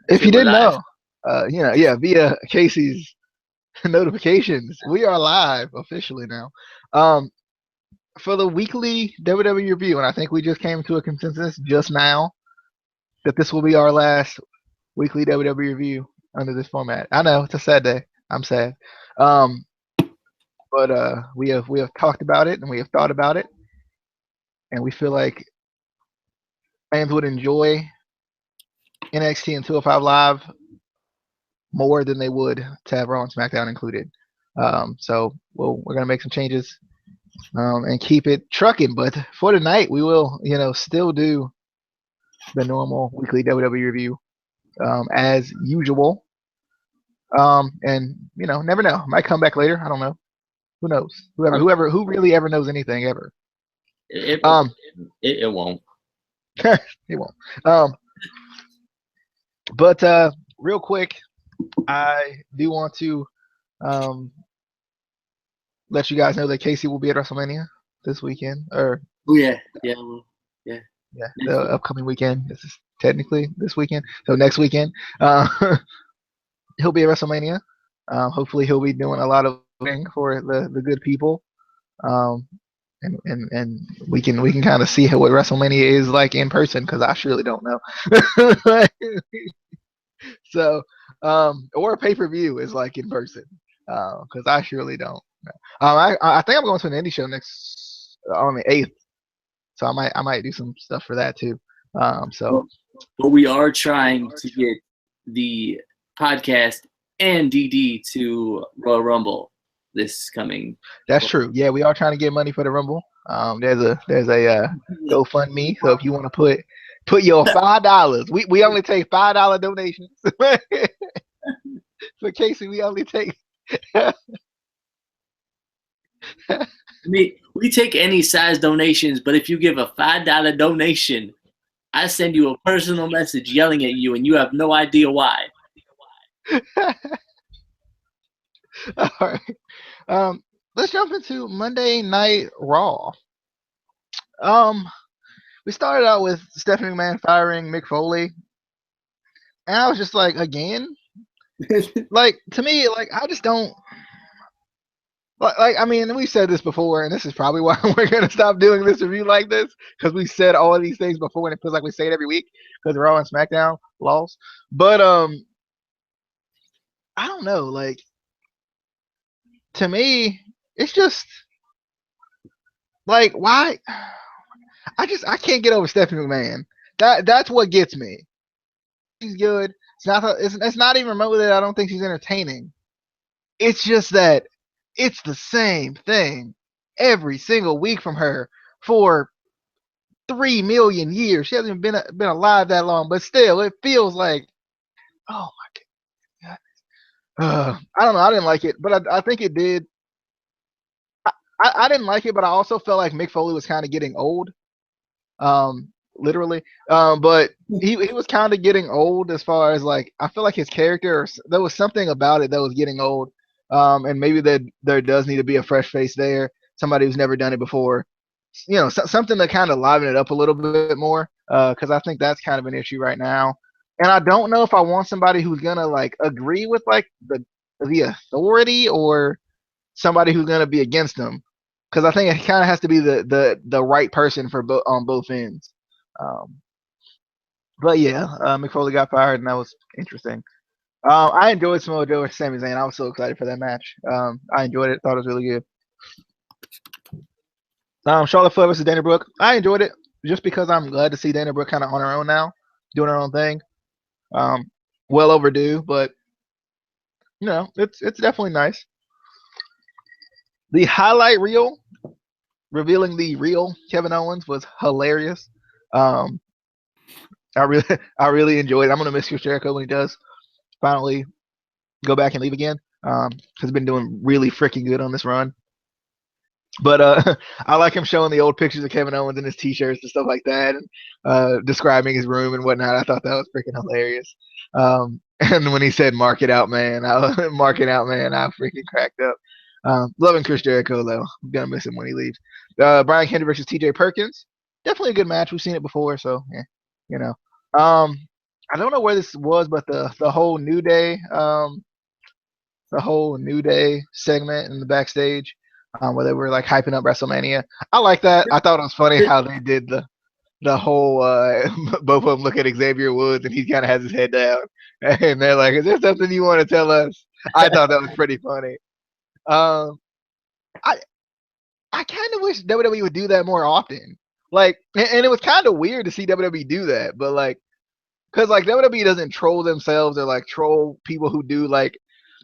If So you we're didn't live. know, yeah, via Casey's notifications, we are live officially now. Um, for the weekly WWE review, and I think we just came to a consensus just now that this will be our last weekly WWE review under this format. I know it's a sad day. I'm sad. Um, but we have talked about it and we have thought about it, and we feel like fans would enjoy NXT and 205 Live more than they would to have Raw and SmackDown included. So we're gonna make some changes and keep it trucking. But for tonight, we will still do the normal weekly WWE review as usual. And never know, might come back later. I don't know. Who knows? Um, Who really ever knows anything ever? it, it, Um, it won't. he won't. Um, but real quick, I do want to um let you guys know that Casey will be at WrestleMania this weekend, or Oh yeah, yeah, well, yeah. yeah, the Next week. upcoming weekend. This is technically this weekend, so next weekend. Uh, he'll be at WrestleMania. Hopefully, he'll be doing a lot of voting for the good people. Um, and we can kind of see what WrestleMania is like in person because I surely don't know. So, or a pay per view is like in person because I surely don't. I think I'm going to an indie show next on the 8th, so I might do some stuff for that too. So Well, but we are trying to get the podcast and DD to Royal Rumble this coming. that's true. Yeah, we are trying to get money for the Rumble. There's a GoFundMe. So if you want to put your $5, we only take $5 donations. For Casey, we only take. I mean, we take any size donations, but if you give a $5 donation, I send you a personal message yelling at you, and you have no idea why. All right. Um, let's jump into Monday Night Raw. Um, we started out with Stephanie McMahon firing Mick Foley, and I was just like, again, like to me, like I just don't like. I mean, we said this before, and this is probably why we're gonna stop doing this review like this because we said all of these things before, and it feels like we say it every week because Raw and SmackDown lost. But I don't know. Like to me, it's just like why I can't get over Stephanie McMahon. That's what gets me. She's good. It's not even remotely that I don't think she's entertaining. It's just that it's the same thing every single week from her for 3 million years. She hasn't been alive that long, but still, it feels like, oh my god. I don't know. I didn't like it, but I think it did. I didn't like it, but I also felt like Mick Foley was kind of getting old. Literally. But he was kind of getting old as far as like I feel like his character. There was something about it that was getting old. And maybe there does need to be a fresh face there, somebody who's never done it before. Something to kind of liven it up a little bit more. Because I think that's kind of an issue right now. And I don't know if I want somebody who's gonna like agree with like the authority or somebody who's gonna be against them. Because I think it kind of has to be the right person for on both ends. Um, but yeah, Mick Foley got fired, and that was interesting. I enjoyed Samoa Joe versus Sami Zayn. I was so excited for that match. I enjoyed it. Thought it was really good. Charlotte Flair versus Dana Brooke. I enjoyed it just because I'm glad to see Dana Brooke kind of on her own now, doing her own thing. Um, well overdue, but it's definitely nice. The highlight reel revealing the real Kevin Owens was hilarious. Um, I really I really enjoyed it. I'm gonna miss Chris Jericho when he does finally go back and leave again. Has been doing really freaking good on this run. But I like him showing the old pictures of Kevin Owens in his t-shirts and stuff like that, and describing his room and whatnot. I thought that was freaking hilarious. And when he said "mark it out, man," mark it out, man, I freaking cracked up. Loving Chris Jericho though. I'm gonna miss him when he leaves. Brian Kendrick versus T.J. Perkins. Definitely a good match. We've seen it before, so yeah, you know. Um, I don't know where this was, but the whole New Day segment in the backstage, where they were like hyping up WrestleMania. I like that. I thought it was funny how they did the whole both of them look at Xavier Woods and he kind of has his head down, and they're like, "Is there something you want to tell us?" I thought that was pretty funny. Um, I I kind of wish WWE would do that more often. Like, and it was kind of weird to see WWE do that, but like, because like WWE doesn't troll themselves or like troll people who do like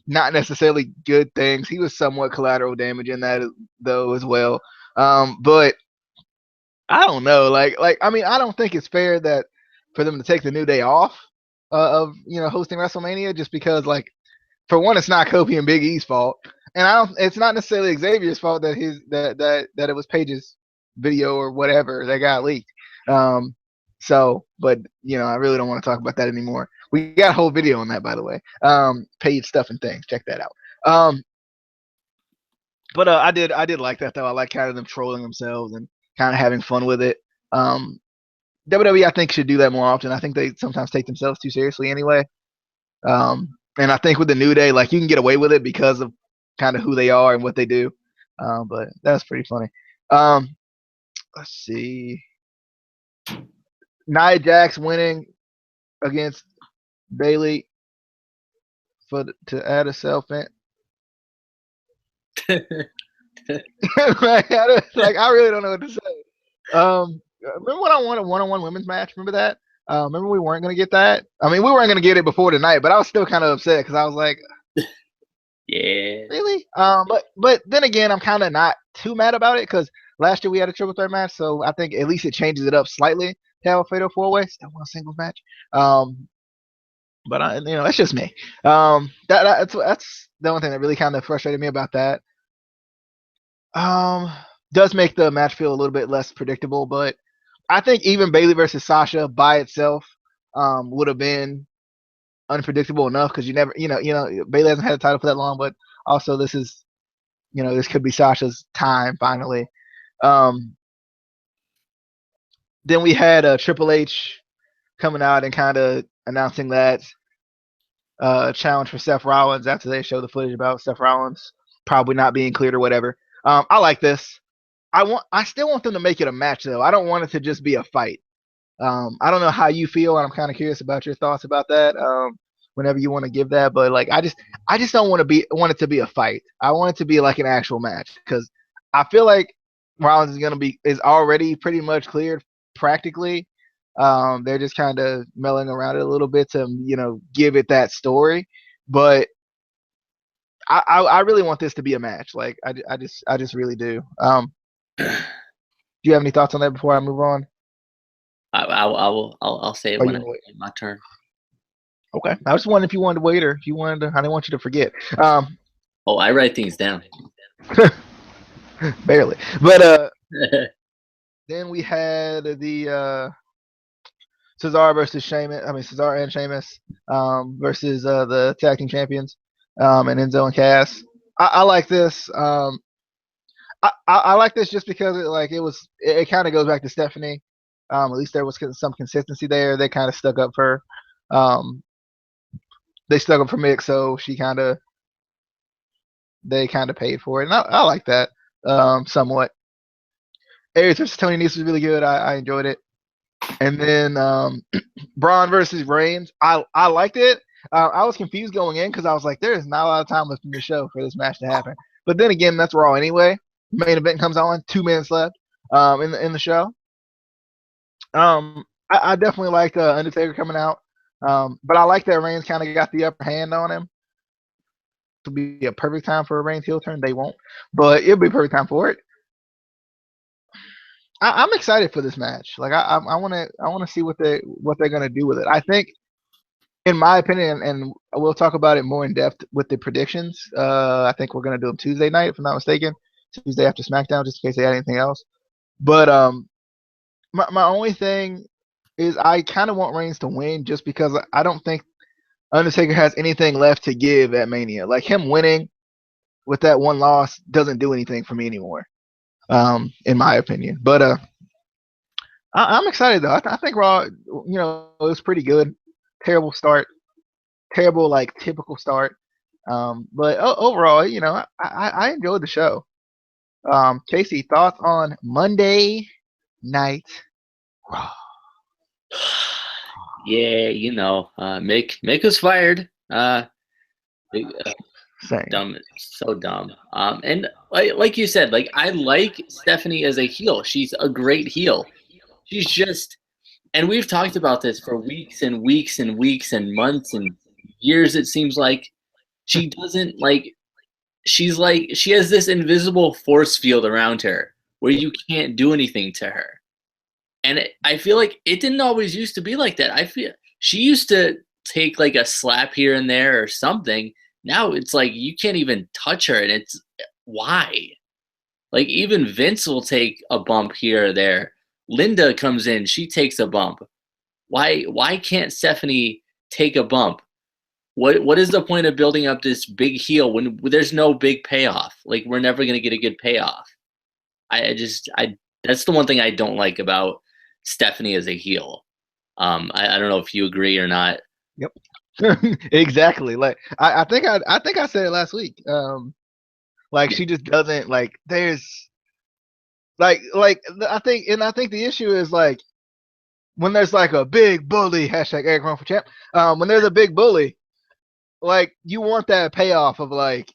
not necessarily good things. He was somewhat collateral damage in that though as well. But I don't know. Like I mean, I don't think it's fair that for them to take the New Day off of hosting WrestleMania just because like for one, it's not Kofi and Big E's fault, and I don't. It's not necessarily Xavier's fault that that it was Paige's video or whatever that got leaked. So, but I really don't want to talk about that anymore. We got a whole video on that, by the way. Paige stuff and things. Check that out. But I did like that though. I like kind of them trolling themselves and kind of having fun with it. WWE I think should do that more often. I think they sometimes take themselves too seriously anyway. And I think with the New Day, like you can get away with it because of kind of who they are and what they do. But that's pretty funny. Let's see. Nia Jax winning against Bailey to add a self in. Like, I really don't know what to say. Remember when I won a one-on-one women's match? Remember that? Remember we weren't gonna get that. I mean, we weren't gonna get it before tonight, but I was still kind of upset because I was like, Yeah. really? But then again, I'm kind of not too mad about it because last year we had a triple threat match, so I think at least it changes it up slightly to have a fatal four way. Still want a singles match. But that's just me. That's the only thing that really kind of frustrated me about that. Does make the match feel a little bit less predictable, but I think even Bailey versus Sasha by itself would have been unpredictable enough because you never, Bailey hasn't had a title for that long, but also this is, this could be Sasha's time finally. Then we had Triple H coming out and kind of announcing that challenge for Seth Rollins after they show the footage about Seth Rollins probably not being cleared or whatever. I like this. I still want them to make it a match though. I don't want it to just be a fight. I don't know how you feel, and I'm kind of curious about your thoughts about that. Whenever you want to give that, but like I just don't want it to be a fight. I want it to be like an actual match because I feel like Rollins is already pretty much cleared practically. They're just kind of melling around it a little bit to give it that story, but I really want this to be a match. Like I just really do. Do you have any thoughts on that before I move on? I'll say it when it's my turn. Okay. I was wondering if you wanted to wait or if you wanted to. I didn't want you to forget. I write things down. Barely. But then we had the Cesaro versus Sheamus. I mean Cesaro and Sheamus versus the tag team champions and Enzo and Cass. I like this. I like this just because it kind of goes back to Stephanie. At least there was some consistency there. They kind of stuck up for they stuck up for Mick, so they kind of paid for it, and I like that somewhat. Aries versus Tony Nese was really good. I enjoyed it, and then Braun versus Reigns. I liked it. I was confused going in because I was like, there is not a lot of time left in the show for this match to happen. But then again, that's Raw anyway. Main event comes on, 2 minutes left in the show. I definitely liked Undertaker coming out, but I like that Reigns kind of got the upper hand on him. It'll be a perfect time for a Reigns heel turn. They won't, but it'll be a perfect time for it. I'm excited for this match. Like I want to see what they're gonna do with it. I think, in my opinion, and we'll talk about it more in depth with the predictions. I think we're gonna do them Tuesday night, if I'm not mistaken. Tuesday after SmackDown, just in case they had anything else. But my only thing is I kind of want Reigns to win just because I don't think Undertaker has anything left to give at Mania. Like him winning with that one loss doesn't do anything for me anymore, in my opinion. But I'm excited though. I think Raw, it was pretty good. terrible start, terrible like typical start. But overall, I enjoyed the show. Casey, thoughts on Monday Night Raw? Yeah, Mick was fired. Same. Dumb, so dumb. And like you said, like I like Stephanie as a heel. She's a great heel. She's just, and we've talked about this for weeks and weeks and weeks and months and years. It seems like she doesn't like. She's like she has this invisible force field around her where you can't do anything to her. And I feel like it didn't always used to be like that. I feel she used to take like a slap here and there or something. Now it's like you can't even touch her, and it's why? Like even Vince will take a bump here or there. Linda comes in, she takes a bump. Why can't Stephanie take a bump? What is the point of building up this big heel when there's no big payoff? Like we're never gonna get a good payoff. I that's the one thing I don't like about Stephanie as a heel. I don't know if you agree or not. Yep. Exactly. Like I think I said it last week. Like she just doesn't like. There's I think the issue is like when there's like a big bully hashtag Eric Run for champ. When there's a big bully, like you want that payoff of like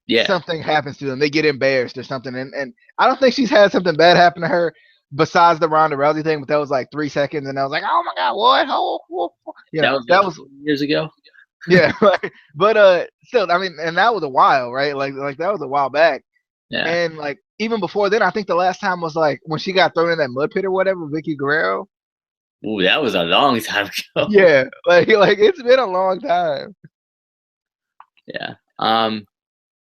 Yeah, something happens to them, they get embarrassed or something, and I don't think she's had something bad happen to her besides the Ronda Rousey thing, but that was like 3 seconds, and I was like, oh my god, what? that was That what, was 4 years ago. yeah, but still, I mean, and that was a while, right? Like that was a while back, Yeah. and like even before then, I think the last time was like when she got thrown in that mud pit or whatever, Vicky Guerrero. Ooh, that was a long time ago. Yeah, like it's been a long time. Yeah.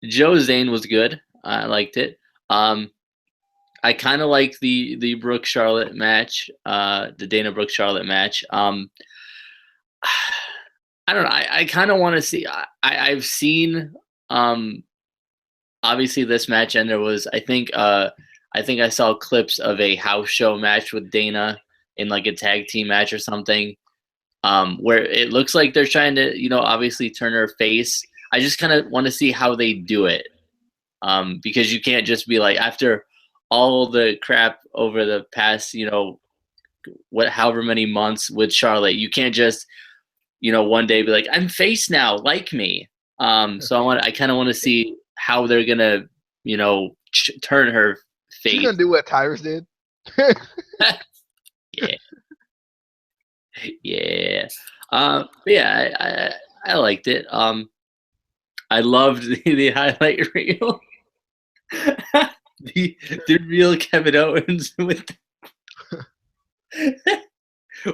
Joe Zane was good. I liked it. I kind of like the Brooke Charlotte match, the Dana Brooke Charlotte match. I don't know. I kind of want to see. I've seen obviously this match, and there was I think I saw clips of a house show match with Dana in like a tag team match or something, where it looks like they're trying to obviously turn her face. I just kind of want to see how they do it, because you can't just be like after all the crap over the past however many months with Charlotte, you can't just one day be like, I'm face now, like me. So I kind of want to see how they're gonna, turn her She's face. gonna do what Tyrus did. Yeah, yeah. But yeah, I liked it. I loved the highlight reel. the real Kevin Owens with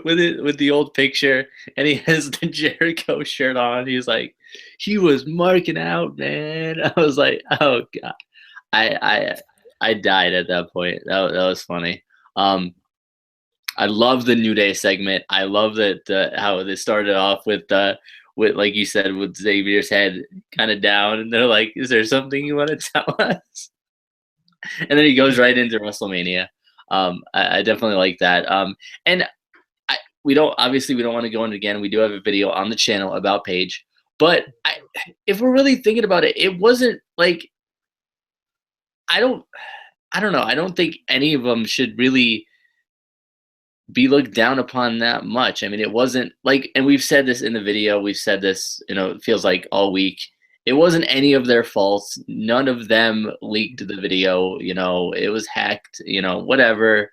with the old picture, and he has the Jericho shirt on. He's like, he was marking out, man. I was like, oh god, I died at that point. That was funny. I love the New Day segment. I love that how they started off with like you said, with Xavier's head kind of down, and they're like, "Is there something you want to tell us?" And then he goes right into WrestleMania. I definitely like that. And we don't want to go into it again. We do have a video on the channel about Paige, but if we're really thinking about it, it wasn't like I don't know. I don't think any of them should really be looked down upon that much. I mean, it wasn't like, and we've said this in the video, we've said this, it feels like all week. It wasn't any of their faults. None of them leaked the video, it was hacked, whatever.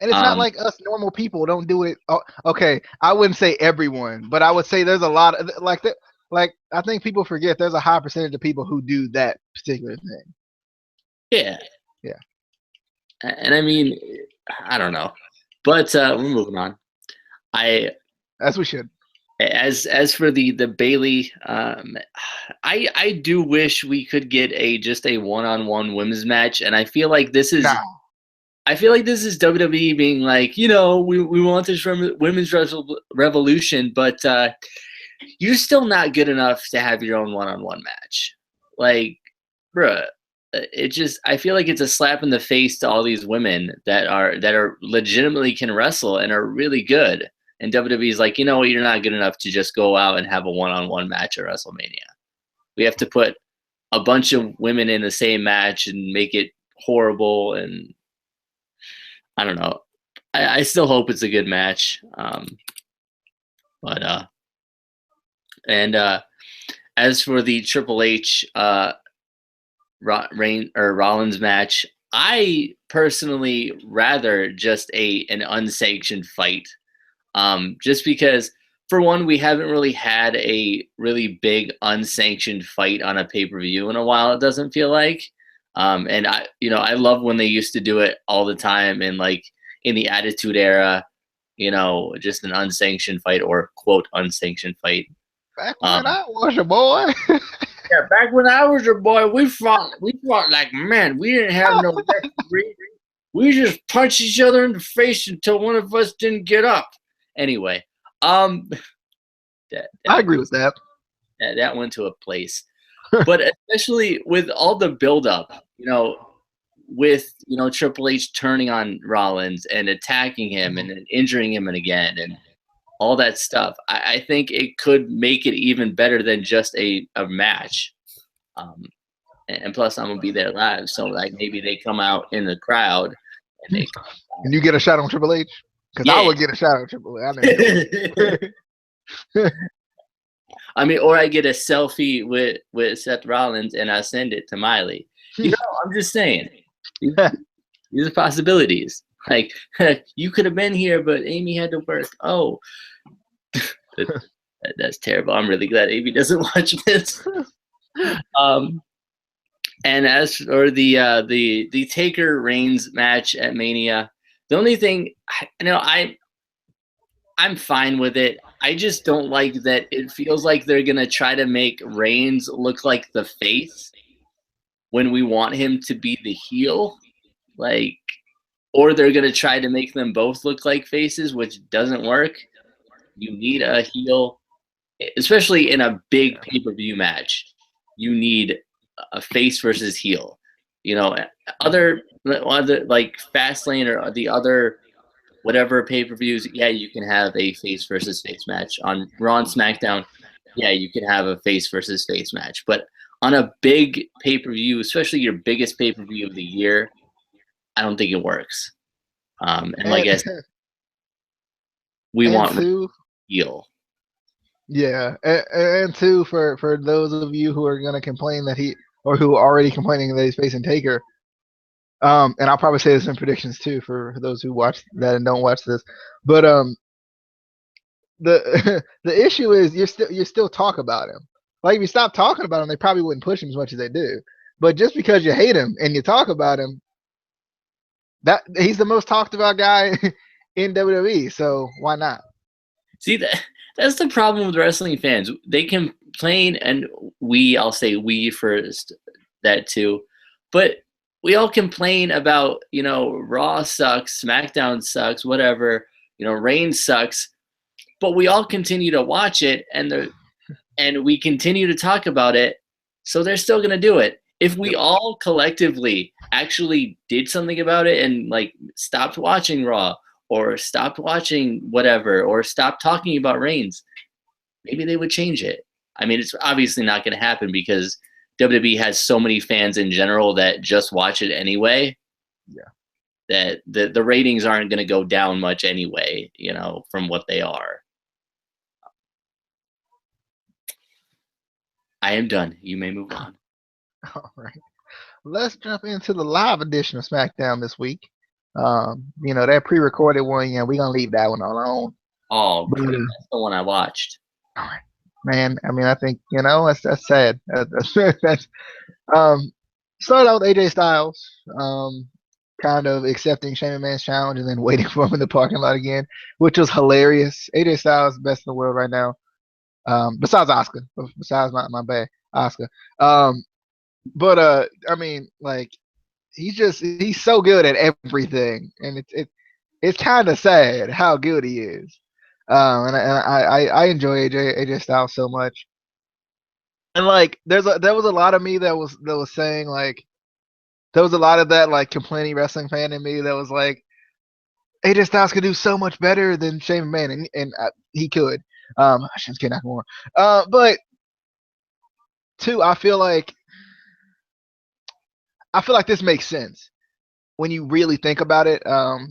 And it's not like us normal people don't do it. Oh, okay, I wouldn't say everyone, but I would say there's a lot of like that. Like I think people forget there's a high percentage of people who do that particular thing. Yeah. Yeah. And I mean, I don't know, but we're moving on. As we should. As for the Bailey, I do wish we could get just a one-on-one women's match, and I feel like this is. Nah. I feel like this is WWE being like, we want this women's revolution, but you're still not good enough to have your own one-on-one match. Like, bruh, I feel like it's a slap in the face to all these women that are legitimately can wrestle and are really good. And WWE's like, you know what, you're not good enough to just go out and have a one-on-one match at WrestleMania. We have to put a bunch of women in the same match and make it horrible. And I don't know. I still hope it's a good match. But as for the Triple H Rollins match, I personally rather just an unsanctioned fight. Just because, for one, we haven't really had a really big unsanctioned fight on a pay-per-view in a while. It doesn't feel like, and I love when they used to do it all the time, and like in the Attitude Era, just an unsanctioned fight or quote unsanctioned fight. Back when I was a boy. Yeah, back when I was a boy, we fought like men. We didn't have no referee. We just punched each other in the face until one of us didn't get up. Anyway, I agree with that. That went to a place, but especially with all the buildup, with Triple H turning on Rollins and attacking him and then injuring him and again and all that stuff, I think it could make it even better than just a match. And plus, I'm gonna be there live, so like maybe they come out in the crowd and you get a shot on Triple H. Because I would get a shot on Triple H. I mean, or I get a selfie with Seth Rollins and I send it to Miley. I'm just saying. These are possibilities. Like, you could have been here, but Amy had to work. Oh, that's terrible. I'm really glad Amy doesn't watch this. And as for the Taker Reigns match at Mania, the only thing, I'm fine with it. I just don't like that it feels like they're gonna try to make Reigns look like the face when we want him to be the heel, or they're gonna try to make them both look like faces, which doesn't work. You need a heel, especially in a big pay-per-view match. You need a face versus heel. Other like Fastlane or the other whatever pay-per-views, yeah, you can have a face versus face match. On Raw and SmackDown, yeah, you can have a face versus face match. But on a big pay-per-view, especially your biggest pay-per-view of the year, I don't think it works. And like I said, we want heel. Yeah, and two, for those of you who are gonna complain that who are already complaining that he's facing Taker, and I'll probably say this in predictions too for those who watch that and don't watch this, but the the issue is you still talk about him. Like if you stop talking about him, they probably wouldn't push him as much as they do. But just because you hate him and you talk about him, that he's the most talked about guy in WWE, so why not? See, that's the problem with wrestling fans. They complain, and I'll say we first, that too, but we all complain about, Raw sucks, SmackDown sucks, whatever, Reigns sucks, but we all continue to watch it, and we continue to talk about it, so they're still going to do it. If we all collectively actually did something about it and stopped watching Raw or stopped watching whatever or stopped talking about Reigns, maybe they would change it. I mean, it's obviously not going to happen because WWE has so many fans in general that just watch it anyway. Yeah. That the ratings aren't going to go down much anyway, from what they are. I am done. You may move on. All right. Let's jump into the live edition of SmackDown this week. That pre-recorded one, we're going to leave that one alone. Oh, that's the one I watched. All right. Man, I mean, I think, that's sad. That's started out with AJ Styles, kind of accepting Shane McMahon's challenge and then waiting for him in the parking lot again, which was hilarious. AJ Styles, best in the world right now. Besides Oscar, besides my bad Oscar. But I mean, he's so good at everything, and it's kind of sad how good he is. And I enjoy AJ Styles so much. And there was a lot of me that was saying there was a lot of that complaining wrestling fan in me that was like, AJ Styles could do so much better than Shane McMahon, and he could. Shinsuke Nakamura. But two, I feel like this makes sense when you really think about it.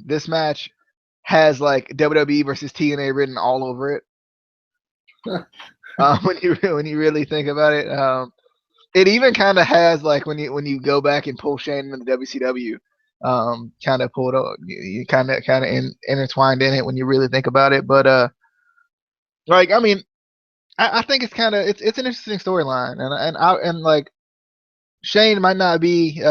This match has like WWE versus TNA written all over it. When you really think about it, it even kind of has like when you go back and pull Shane into the WCW, kind of pulled you kind of intertwined in it when you really think about it. But like I mean, I think it's kind of it's an interesting storyline, and like Shane might not be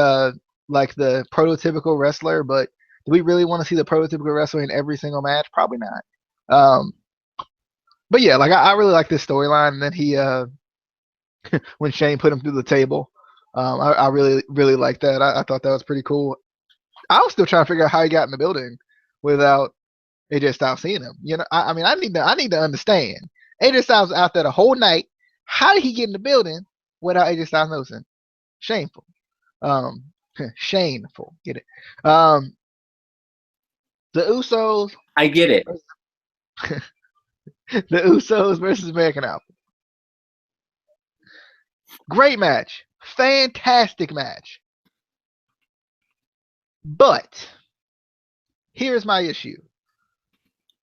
like the prototypical wrestler, but do we really want to see the prototypical wrestler in every single match? Probably not. Um, but yeah, like I really like this storyline. And then he when Shane put him through the table, I really like that. I thought that was pretty cool. I was still trying to figure out how he got in the building without AJ Styles seeing him. You know, I mean, I need to understand. AJ Styles was out there the whole night. How did he get in the building without AJ Styles noticing? Shameful. Um, shameful. Get it? The Usos. I get it. The Usos versus American Alpha. Great match. Fantastic match. But here's my issue.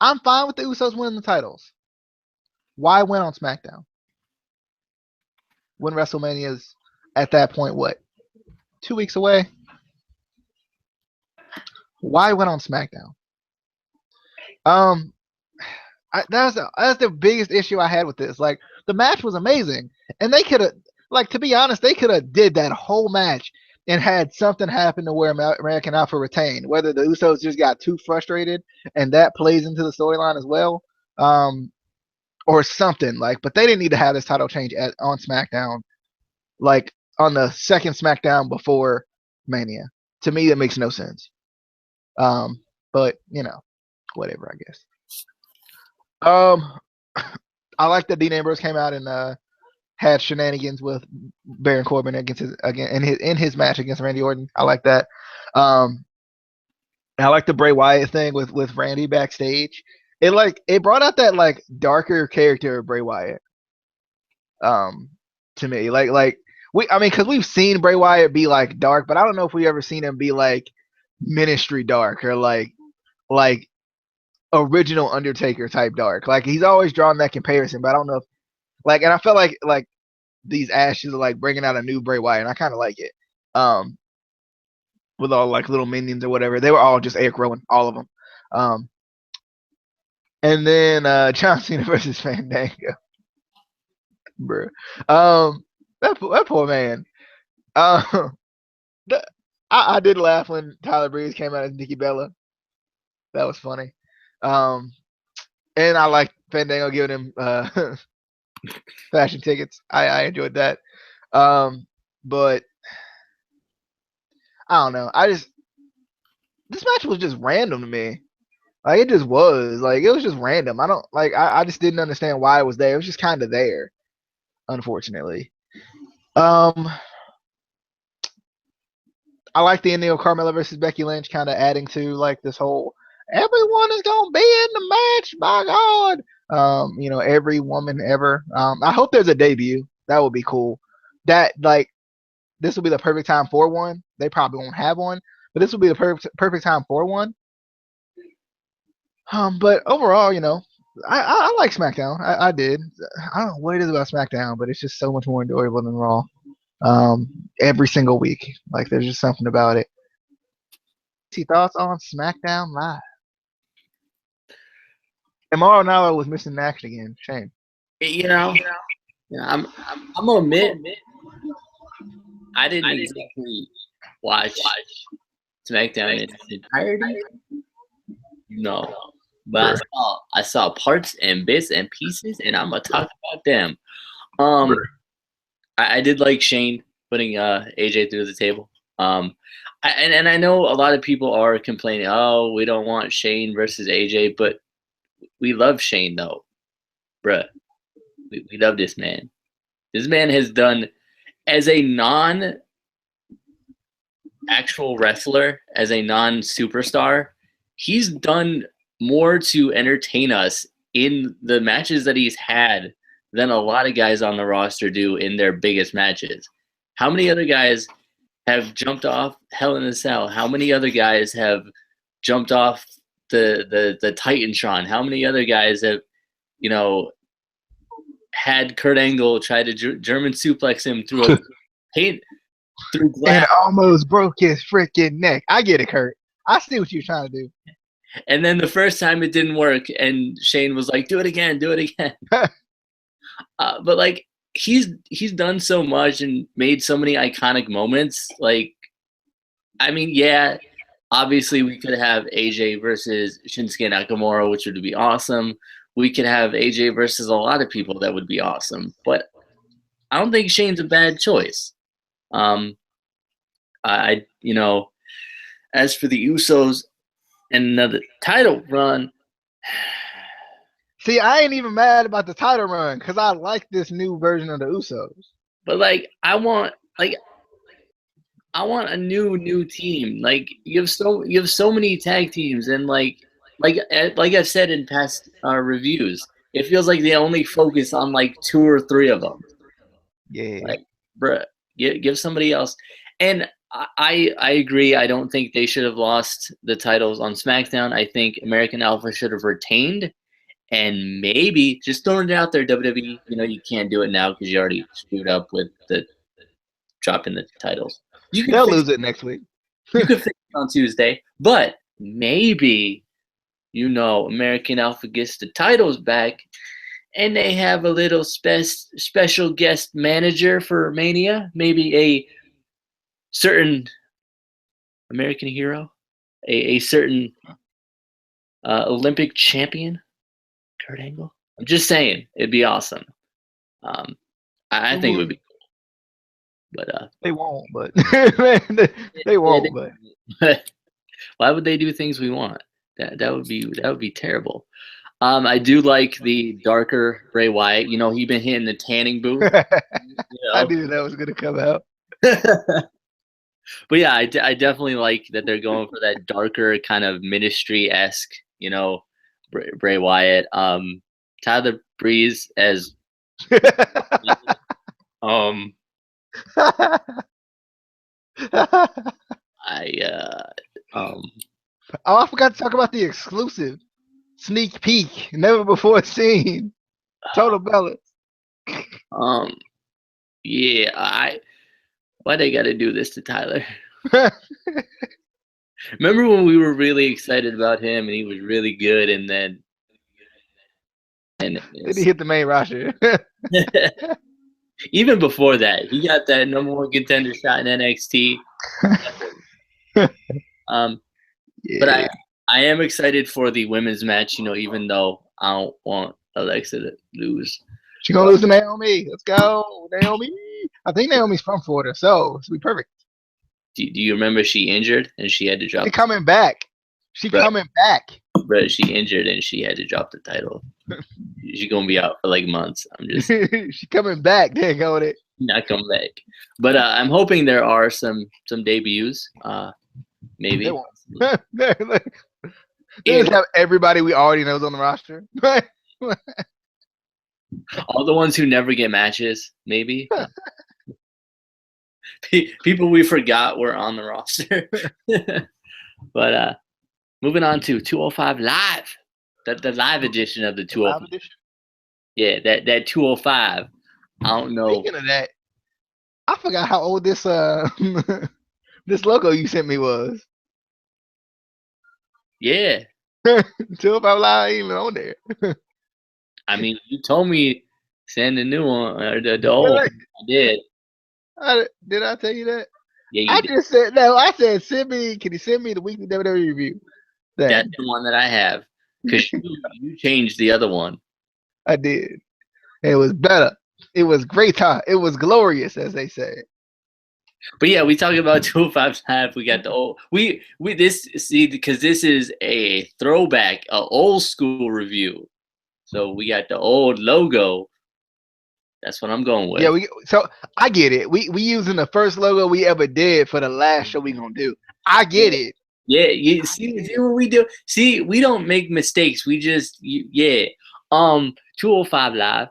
I'm fine with the Usos winning the titles. Why win on SmackDown? When WrestleMania is at that point, what? 2 weeks away? Why win on SmackDown? That's the biggest issue I had with this. Like the match was amazing, and they could have, like, to be honest, they could have did that whole match and had something happen to where American Alpha retained. Whether the Usos just got too frustrated, and that plays into the storyline as well, or something like. But they didn't need to have this title change on SmackDown, like on the second SmackDown before Mania. To me, that makes no sense. But you know, whatever, I guess. I like that Dean Ambrose came out and had shenanigans with Baron Corbin in his match against Randy Orton. I like that. I like the Bray Wyatt thing with Randy backstage. It brought out that like darker character of Bray Wyatt. To me, I mean, because we've seen Bray Wyatt be like dark, but I don't know if we ever seen him be like ministry dark or like original Undertaker type dark. Like he's always drawn that comparison, but I don't know if and I felt like these ashes are like bringing out a new Bray Wyatt, and I kind of like it. With all like little minions or whatever, they were all just Eric Rowan, all of them. And then John Cena versus Fandango, bro. That poor man. I did laugh when Tyler Breeze came out as Nikki Bella. That was funny. And I like Fandango giving him fashion tickets. I enjoyed that. But I don't know. This match was just random to me. Like it just was. Like it was just random. I just didn't understand why it was there. It was just kind of there, unfortunately. I like the ending of Carmella versus Becky Lynch, kind of adding to like this whole everyone is gonna be in the match. My God, you know, every woman ever. I hope there's a debut. That would be cool. That like this will be the perfect time for one. They probably won't have one, but this will be the perfect time for one. But overall, you know, I like SmackDown. I did. I don't know what it is about SmackDown, but it's just so much more enjoyable than Raw. Every single week, like there's just something about it. Thoughts on SmackDown Live? And Mauro Ranallo was missing in action again. Shame. You know, I'm gonna admit, I didn't exactly watch SmackDown in its entirety. No, but I saw parts and bits and pieces, and I'm gonna talk about them. I did like Shane putting AJ through the table. And I know a lot of people are complaining, oh, we don't want Shane versus AJ, but we love Shane though, bruh. We love this man. This man has done, as a non-actual wrestler, as a non-superstar, he's done more to entertain us in the matches that he's had than a lot of guys on the roster do in their biggest matches. How many other guys have jumped off Hell in a Cell? How many other guys have jumped off the Titantron? How many other guys have, had Kurt Angle try to German suplex him through a paint through glass, and almost broke his freaking neck. I get it, Kurt. I see what you're trying to do. And then the first time it didn't work, and Shane was like, "Do it again, do it again." But like he's done so much and made so many iconic moments. Like, I mean, yeah, obviously we could have AJ versus Shinsuke Nakamura, which would be awesome. We could have AJ versus a lot of people that would be awesome. But I don't think Shane's a bad choice. As for the Usos and another title run. See, I ain't even mad about the title run because I like this new version of the Usos. But like, I want a new team. Like you have so many tag teams, and like I've said in past reviews, it feels like they only focus on like 2 or 3 of them. Yeah, like, bruh, give somebody else. And I agree. I don't think they should have lost the titles on SmackDown. I think American Alpha should have retained. And maybe just throwing it out there, WWE. You can't do it now because you already screwed up with the dropping the titles. They'll lose it next week. You could fix it on Tuesday, but maybe American Alpha gets the titles back, and they have a little special guest manager for Mania. Maybe a certain American hero, a certain Olympic champion, Kurt Angle. I'm just saying, it'd be awesome. I think it would be cool. But they won't. But they won't. But why would they do things we want? That would be terrible. I do like the darker Bray Wyatt. He's been hitting the tanning booth. I knew that was gonna come out. But yeah, I definitely like that they're going for that darker kind of ministry-esque, Bray Wyatt. Tyler Breeze as I forgot to talk about the exclusive sneak peek, never before seen. Total Bellas. Yeah, why they got to do this to Tyler? Remember when we were really excited about him and he was really good, and then he hit the main roster. Even before that, he got that number 1 contender shot in NXT. Yeah. But I am excited for the women's match. Even though I don't want Alexa to lose. She's gonna lose to Naomi. Let's go, Naomi. I think Naomi's from Florida, so it's be perfect. Do you remember she injured and she had to drop? She's coming back. Coming back. But she injured and she had to drop the title. She's gonna be out for like months. I'm just. She's coming back. Dang on it. Not coming back. But I'm hoping there are some debuts. Maybe. They just have everybody we already know on the roster. All the ones who never get matches, maybe. People we forgot were on the roster. But moving on to 205 Live. The live edition of the 205. Yeah, that 205. I don't know. Speaking of that, I forgot how old this this logo you sent me was. Yeah. 205 Live ain't even on there. I mean, you told me send the new one or the old one. I did. Did I tell you that? Yeah, I just said no. I said send me. Can you send me the weekly WWE review? That's the one that I have because you changed the other one. I did. It was better. It was great time. It was glorious, as they say. But yeah, we talk about 205 Live. We got the old. We because this is a throwback, a old school review. So we got the old logo. That's what I'm going with. Yeah, so I get it. We using the first logo we ever did for the last show we gonna do. I get it. Yeah, you see what we do? See, we don't make mistakes. We just yeah. 205 live.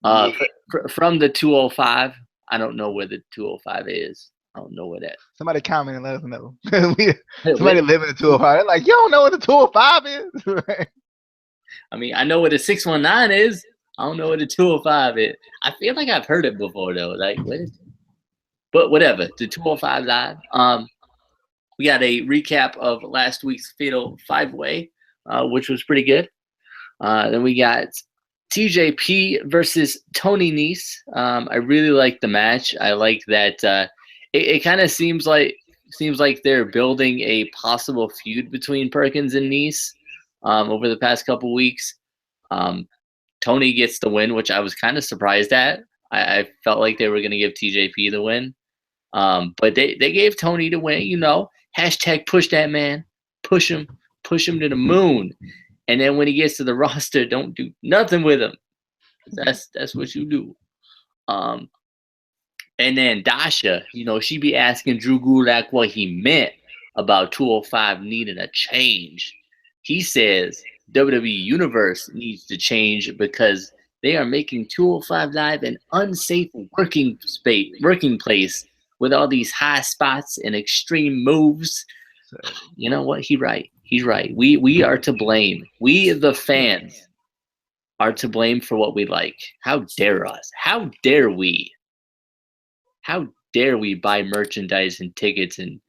Yeah. From the 205. I don't know where the 205 is. I don't know where that. Somebody comment and let us know. What? Somebody living in 205. They're like, you don't know what the 205 is. I mean, I know what the 619 is. I don't know what the 205 is. I feel like I've heard it before though. Like what is? But whatever. The 205 live. We got a recap of last week's Fatal Five Way, which was pretty good. Then we got TJP versus Tony Nese. I really like the match. I like that. It kind of seems like they're building a possible feud between Perkins and Nese over the past couple weeks. Tony gets the win, which I was kind of surprised at. I felt like they were going to give TJP the win, but they gave Tony the win. You know, hashtag push that man, push him to the moon. And then when he gets to the roster, don't do nothing with him. That's what you do. And then Dasha, you know, she be asking Drew Gulak what he meant about 205 needing a change. He says WWE Universe needs to change because they are making 205 Live an unsafe working place with all these high spots and extreme moves. You know what? He's right. We are to blame. We, the fans, are to blame for what we like. How dare us? How dare we? How dare we buy merchandise and tickets and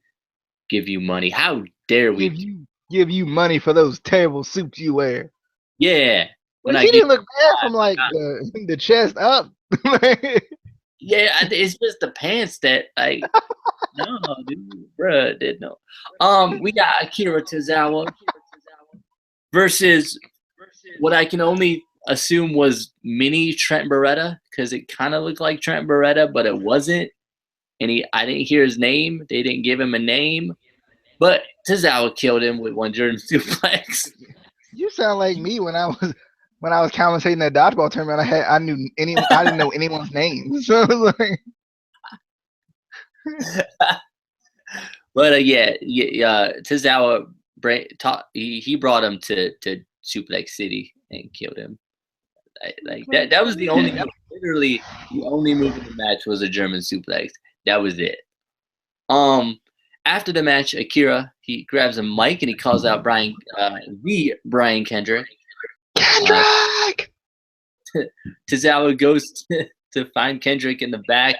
give you money? How dare we give you money for those terrible suits you wear? Yeah. When she didn't look bad from like the chest up. Yeah, it's just the pants that like no, dude, bruh, didn't know. We got Akira Tozawa versus what I can only assume was mini Trent Beretta because it kind of looked like Trent Beretta, but it wasn't. And I didn't hear his name. They didn't give him a name, but Tozawa killed him with one German suplex. You sound like me when I was commentating that dodgeball tournament. I didn't know anyone's name. So like. But yeah, Tozawa he brought him to Suplex City and killed him. Like that was the only literally the only move in the match was a German suplex. That was it. After the match, Akira he grabs a mic and he calls out Brian Kendrick. Kendrick. Tozawa goes to find Kendrick in the back,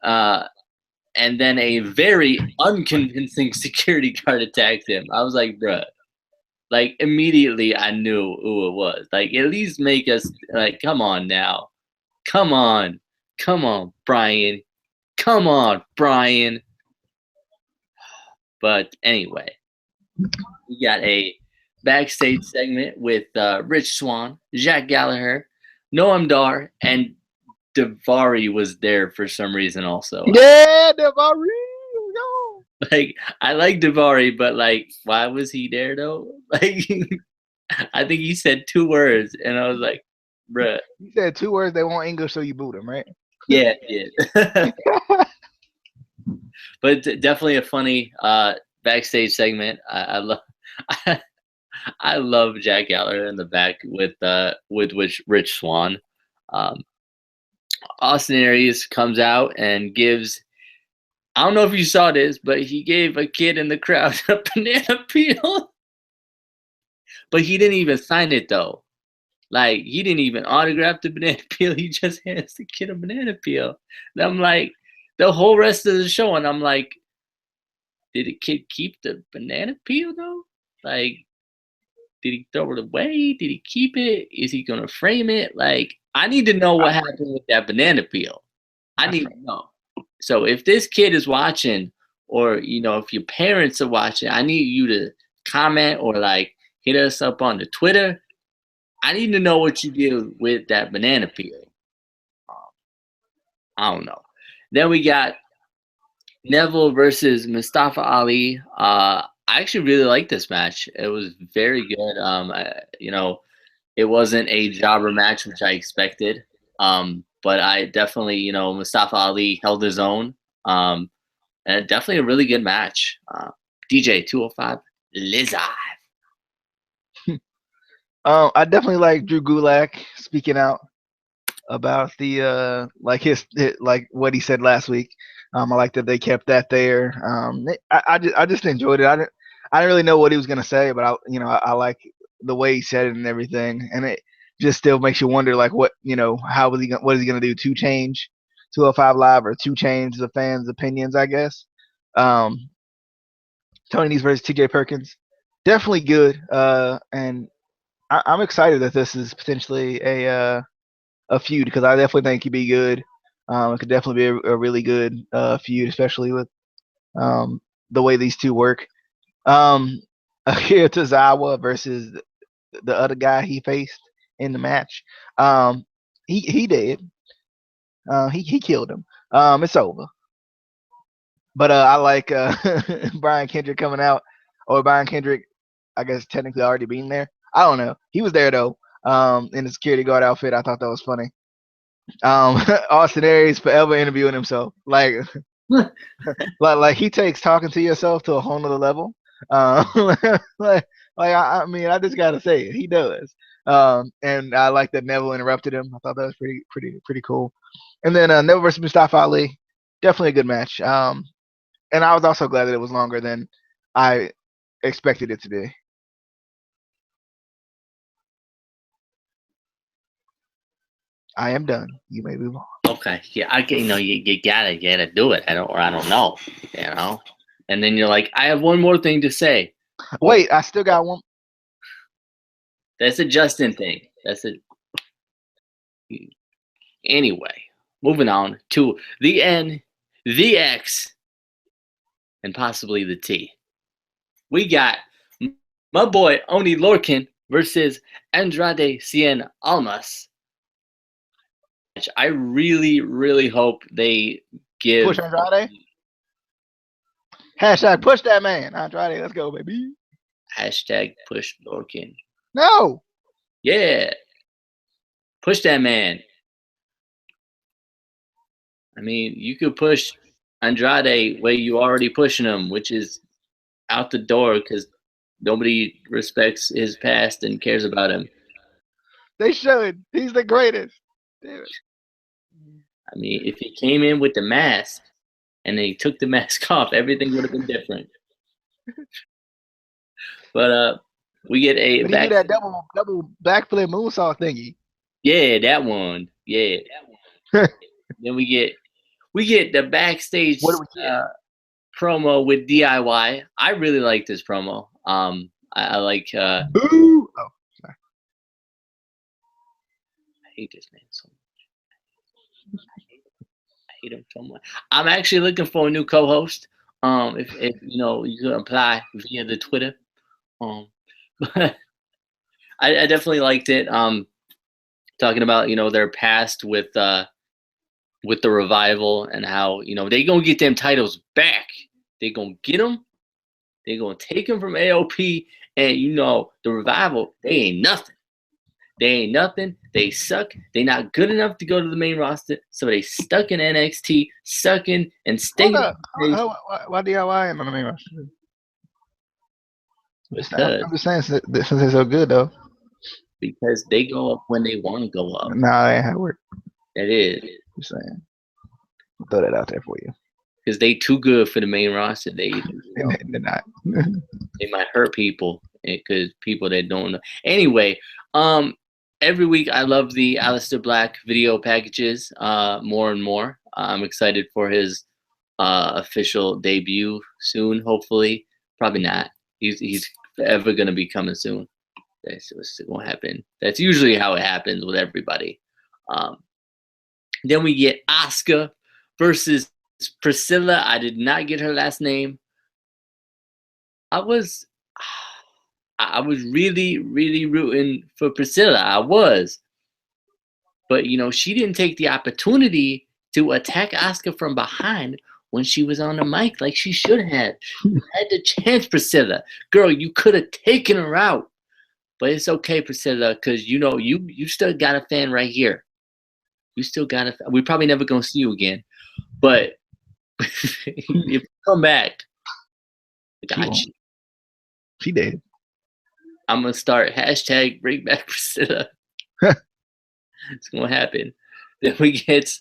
and then a very unconvincing security guard attacks him. I was like, bruh. Like immediately I knew who it was. Like at least make us like, come on now. Come on, Brian. Come on, Brian. But anyway, we got a backstage segment with Rich Swann, Jack Gallagher, Noam Dar, and Daivari was there for some reason also. Yeah, Daivari. No. Like I like Daivari, but like, why was he there though? Like, I think he said 2 words, and I was like, bruh. He said 2 words. They want English, so you boot him, right? Yeah. But definitely a funny backstage segment. I love. I love Jack Gallagher in the back with Rich Swann. Austin Aries comes out and gives. I don't know if you saw this, but he gave a kid in the crowd a banana peel. But he didn't even sign it though. Like he didn't even autograph the banana peel. He just hands the kid a banana peel. And I'm like, the whole rest of the show, and I'm like, did the kid keep the banana peel though? Like, did he throw it away? Did he keep it? Is he gonna frame it? Like, I need to know what happened with that banana peel. I need to know. So if this kid is watching, or if your parents are watching, I need you to comment or like hit us up on the Twitter. I need to know what you did with that banana peel. I don't know. Then we got Neville versus Mustafa Ali. I actually really liked this match. It was very good. It wasn't a jobber match, which I expected. But I definitely, Mustafa Ali held his own. And definitely a really good match. DJ 205 live. I definitely like Drew Gulak speaking out about the like like what he said last week. I like that they kept that there. I just enjoyed it. I didn't really know what he was gonna say, but I like the way he said it and everything, and it just still makes you wonder like what what is he gonna do to change 205 Live or to change the fans' opinions, I guess. Um, Tony Nese versus T.J. Perkins, definitely good. And I'm excited that this is potentially a feud because I definitely think it'd be good. It could definitely be a really good feud, especially with the way these two work. Akira Tozawa versus the other guy he faced in the match. He did. He killed him. It's over. But I like Brian Kendrick coming out, or Brian Kendrick, I guess technically already being there. I don't know. He was there though, in the security guard outfit. I thought that was funny. Austin Aries forever interviewing himself, like he takes talking to yourself to a whole nother level. I mean, I just gotta say it. He does. And I like that Neville interrupted him. I thought that was pretty cool. And then Neville versus Mustafa Ali, definitely a good match. And I was also glad that it was longer than I expected it to be. I am done. You may move on. Okay, yeah, I get. You gotta do it. I don't know. And then you're like, I have one more thing to say. Wait, I still got one. That's a Justin thing. That's it. Anyway, moving on to the N, the X, and possibly the T. We got my boy Oni Lorcan versus Andrade Cien Almas. I really, really hope they give Push Andrade. Hashtag push that man, Andrade. Let's go, baby. Hashtag push Lorcan. No. Yeah. Push that man. I mean, you could push Andrade where you already pushing him, which is out the door because nobody respects his past and cares about him. They should. He's the greatest. Damn it. I mean, if he came in with the mask and they took the mask off, everything would have been different. But we get a. But he do that double backflip moonsault thingy. Yeah, that one. Yeah. Then we get the backstage promo with DIY. I really like this promo. I like. Boo! Oh, sorry. I hate this man so much. I hate him so much. I'm actually looking for a new co-host. If you can apply via the Twitter. But I definitely liked it. Talking about their past with the Revival and how they gonna get them titles back. They gonna get them. They gonna take them from AOP, and the Revival. They ain't nothing. They ain't nothing. They suck. They not good enough to go to the main roster, so they stuck in NXT, sucking and staying. Why DIY on the main roster? I'm just saying since they're so good though. Because they go up when they want to go up. Nah, that ain't how it works. That is. Just saying. I'll throw that out there for you. Because they too good for the main roster. They're not. They might hurt people because people that don't know. Anyway, every week I love the Aleister Black video packages more and more. I'm excited for his official debut soon, hopefully. Probably not. He's forever going to be coming soon. That's what's going to happen. That's usually how it happens with everybody. Then we get Asuka versus Priscilla. I did not get her last name. I was really, really rooting for Priscilla. I was. But, she didn't take the opportunity to attack Asuka from behind when she was on the mic like she should have. You had the chance, Priscilla. Girl, you could have taken her out. But it's okay, Priscilla, because, you still got a fan right here. You still got a fan. We're probably never going to see you again. But if you come back, She Got won't. you. She did. I'm gonna start hashtag bring back Priscilla. It's gonna happen. Then we get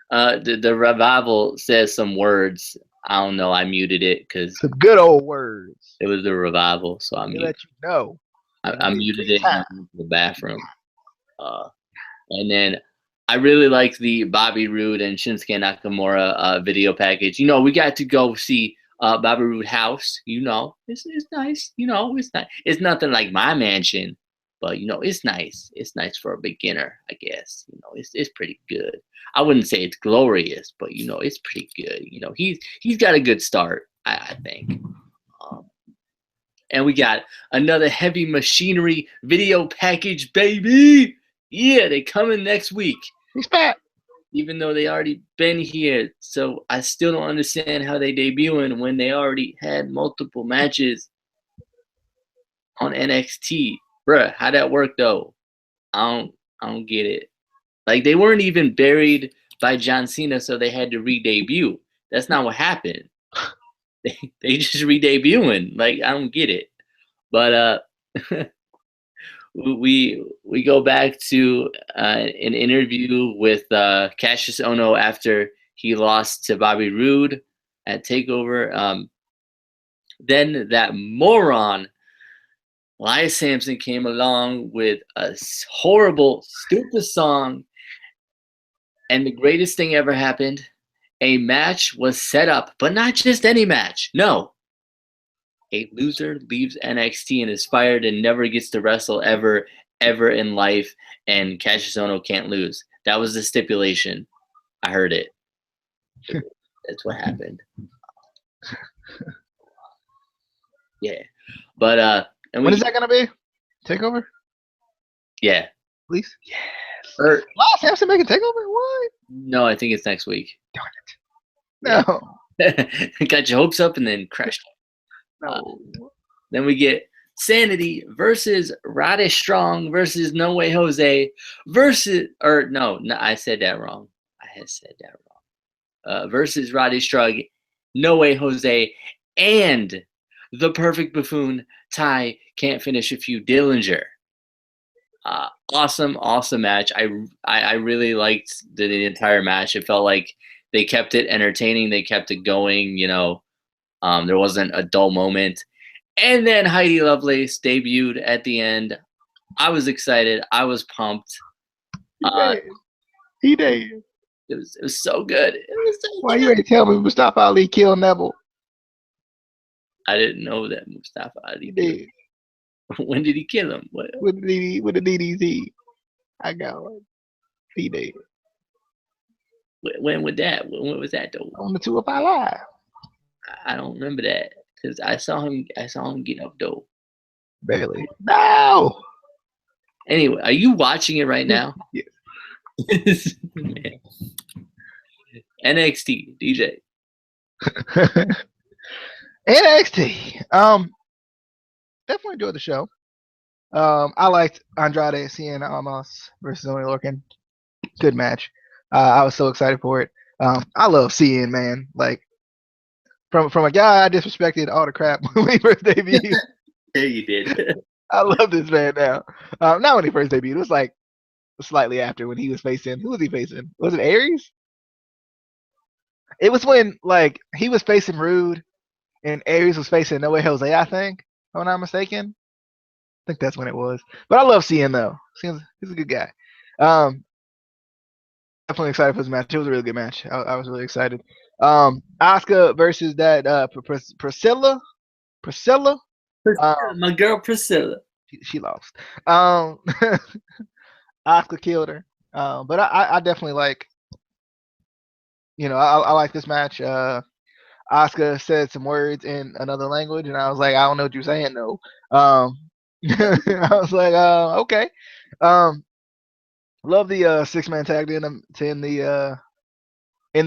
the revival says some words. I don't know. I muted it because Some good old words. it was the revival, so They let you know. I Big muted it and I time. went to the bathroom. And then I really liked the Bobby Roode and Shinsuke Nakamura video package. You know, we got to go see Bobby Roode house. You know, it's nice. You know, it's nice. It's nothing like my mansion, but you know, it's nice. It's nice for a beginner, I guess. You know, it's pretty good. I wouldn't say it's glorious, but you know, it's pretty good. You know, he's got a good start, I think. And we got another heavy machinery video package, baby. Yeah, they coming next week. He's fat. Even though they already been here. So I still don't understand how they debuting when they already had multiple matches on NXT. Bruh, how that work though? I don't get it. Like they weren't even buried by John Cena, so they had to re-debut. That's not what happened. They just re-debuting. Like I don't get it. But we go back to an interview with Cassius Ohno after he lost to Bobby Roode at Takeover. Then that moron Elias Sampson came along with a horrible, stupid song, and the greatest thing ever happened. A match was set up, but not just any match. No, a loser leaves NXT and is fired and never gets to wrestle ever in life, and Cassius Ohno can't lose. That was the stipulation. I heard it. That's what happened. Yeah. But and When is that gonna be? Takeover? Yeah. Please? Yes. Elias Sampson making Takeover? What? No, I think it's next week. Darn it. No. Yeah. Got your hopes up and then crashed. No. Then we get Sanity versus Roddy Strong versus No Way Jose versus, or no, I said that wrong. I had said that wrong. Versus Roddy Strong, No Way Jose, and the Perfect Buffoon, Ty Can't Finish a Few Dillinger. Awesome match. I really liked the entire match. It felt like they kept it entertaining. They kept it going. You know, there wasn't a dull moment. And then Heidi Lovelace debuted at the end. I was excited. I was pumped. He did. It was so good. Why you ain't tell me Mustafa Ali killed Neville? I didn't know that Mustafa Ali did. When did he kill him? With the DDT. I got one. He did. When was that? When was that though? On the 205 Live. I don't remember that because I saw him get up though. Barely. No. Anyway, are you watching it right now? Yes. NXT DJ. NXT. Definitely enjoyed the show. I liked Andrade Cien Almas versus Oney Lorcan. Good match. I was so excited for it. I love Cien, man. Like from a guy I disrespected all the crap when he first debuted. Yeah, you did. I love this man now. Not when he first debuted. It was like slightly after when he was facing. Who was he facing? Was it Aries? It was when like he was facing Rude and Aries was facing No Way Jose, I think, if I'm not mistaken. I think that's when it was. But I love Cien though. He's a good guy. Definitely excited for this match. It was a really good match. I was really excited. Asuka versus that Priscilla. My girl Priscilla. She lost. Asuka killed her. But I definitely like. I like this match. Asuka said some words in another language, and I was like, I don't know what you're saying, though. I was like, okay. Love the 6-man tag in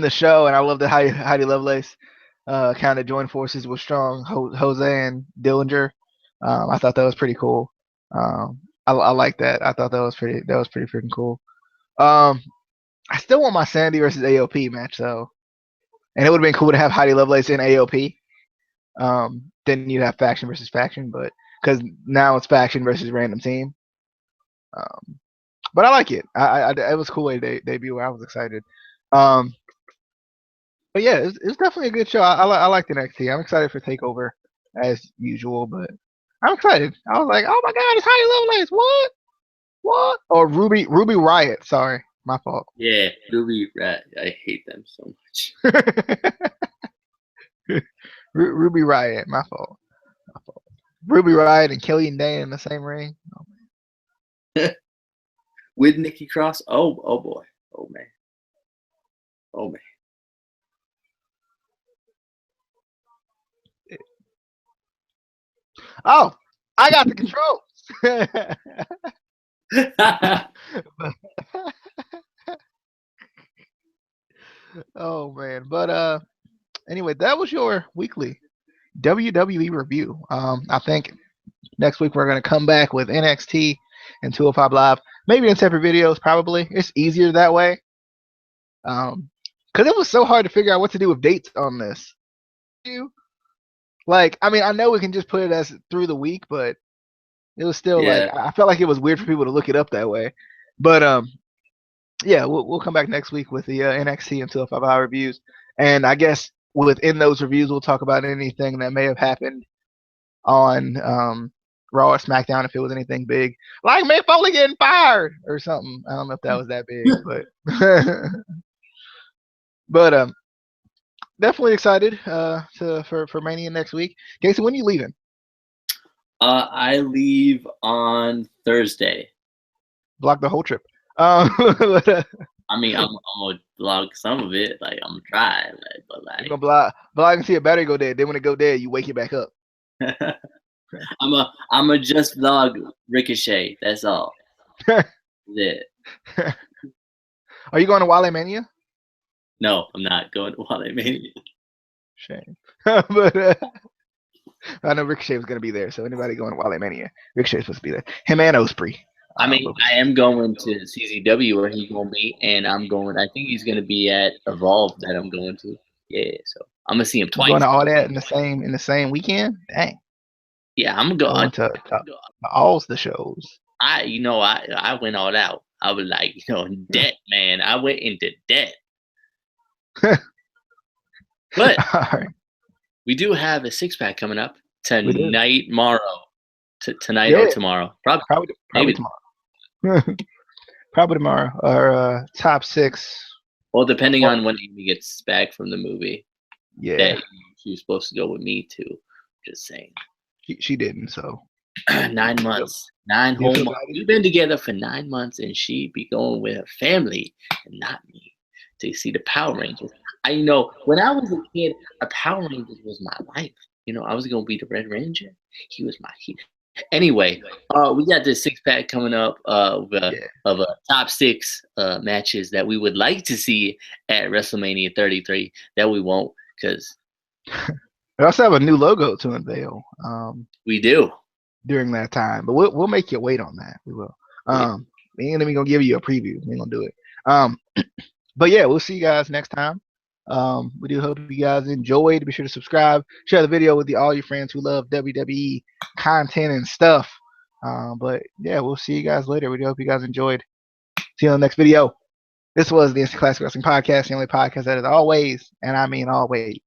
the show, and I love that Heidi Lovelace kind of joined forces with Strong, Jose, and Dillinger. I thought that was pretty cool. I like that. I thought that was pretty freaking cool. I still want my Sandy versus AOP match though, and it would have been cool to have Heidi Lovelace in AOP. then you have faction versus faction, but because now it's faction versus random team. But I like it. It was a cool way to debut. I was excited. But yeah, it's definitely a good show. I like the NXT. I'm excited for Takeover as usual, but I'm excited. I was like, oh my god, it's Holly Lovelace. What? What? Or Ruby Riot. Sorry, my fault. Yeah, Ruby Rat. I hate them so much. Ruby Riot. My fault. My fault. Ruby Riot and Killian Dane in the same ring. Oh, With Nikki Cross. Oh boy. Oh man. Oh man. Oh, I got the controls. Oh man, but anyway, that was your weekly WWE review. I think next week we're gonna come back with NXT and 205 Live, maybe in separate videos. Probably it's easier that way. Because it was so hard to figure out what to do with dates on this. Like, I mean, I know we can just put it as through the week, but it was still Yeah. like I felt like it was weird for people to look it up that way. But yeah, we'll come back next week with the NXT and 205 Live reviews, and I guess within those reviews we'll talk about anything that may have happened on Raw or SmackDown if it was anything big, like Mick Foley getting fired or something. I don't know if that was that big, but but definitely excited for Mania next week. Casey, when are you leaving? I leave on Thursday. Block the whole trip. I mean, I'm gonna block some of it. Like I'm gonna try, but like you're gonna block and see a battery go dead. Then when it go dead, you wake it back up. I'm a just vlog Ricochet. That's all. That's it. Are you going to Wale Mania? No, I'm not going to Wale Mania. Shame. But I know Ricochet was going to be there, so anybody going to Wale Mania, Ricochet's supposed to be there. Him and Ospreay. I mean, I am going to CZW where he's going to be, and I'm going. I think he's going to be at Evolve that I'm going to. Yeah, so I'm gonna see him twice. Going to all that in the same weekend? Dang. Yeah, I'm going to all the shows. I went all out. I was like, in debt, man. I went into debt. But we do have a 6-pack coming up tonight, tonight or tomorrow. Probably tomorrow. Probably tomorrow. Our top 6. Well, depending on when Amy gets back from the movie. Yeah. She was supposed to go with me too. Just saying. She didn't, so 9 months. 9 whole months. We've been together for 9 months, and she'd be going with her family and not me to see the Power Rangers. When I was a kid, a Power Rangers was my life. I was gonna be the Red Ranger. He was my hero. Anyway, we got this 6-pack coming up of top 6 matches that we would like to see at WrestleMania 33 that we won't because we also have a new logo to unveil. We do during that time, but we'll make you wait on that. We will. We ain't even gonna give you a preview. We ain't gonna do it. But yeah, we'll see you guys next time. We do hope you guys enjoyed. Be sure to subscribe, share the video with all your friends who love WWE content and stuff. But yeah, we'll see you guys later. We do hope you guys enjoyed. See you on the next video. This was the Instant Classic Wrestling Podcast, the only podcast that is always, and I mean always,